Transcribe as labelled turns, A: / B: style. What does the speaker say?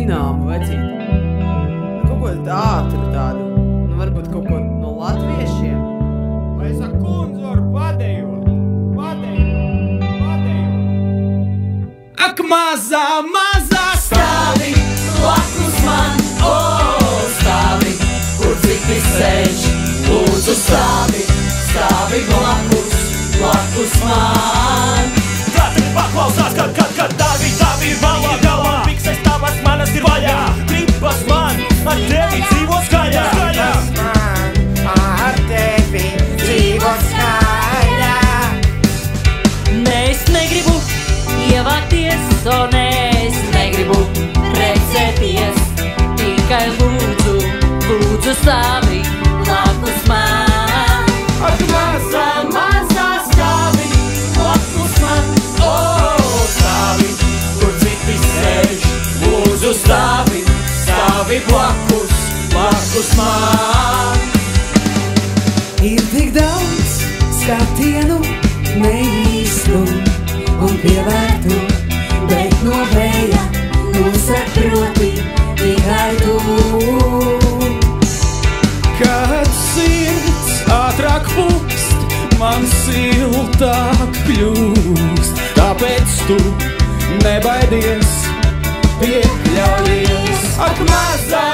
A: zināmu, vecīt. Kaut ko ātru tādu. Nu, varbūt kaut ko no latviešiem.
B: Vai es ar kundzi varu padejot? Ak, mazā, mazā
C: Stāvi blakus man, o, stāvi, kur citi sēž, lūdzu stāvi, stāvi blakus man.
D: Katri paklausās, kad tavi vaļā galā, pikses tavas manas ir vaļā, gribas man ar tevi dzīvot skaļā.
B: ar tevi dzīvot skaļā.
C: Nē, es negribu ievākties, o nē, es negribu precēties, tikai lūdzu stāvi blakus man.
B: Ak, mazā,
C: Mazā stāvi blakus man,
D: O, stāvi, kur citi sēž, lūdzu stāvi blakus man.
E: Ir tik daudz skatienu neīstu un pievērtu, bet no vēja nosaproti tikai tu.
B: kad sirds ātrāk pukst, man siltāk kļūst. Tāpēc tu nebaidies, piekļaujies. Ak, mazā,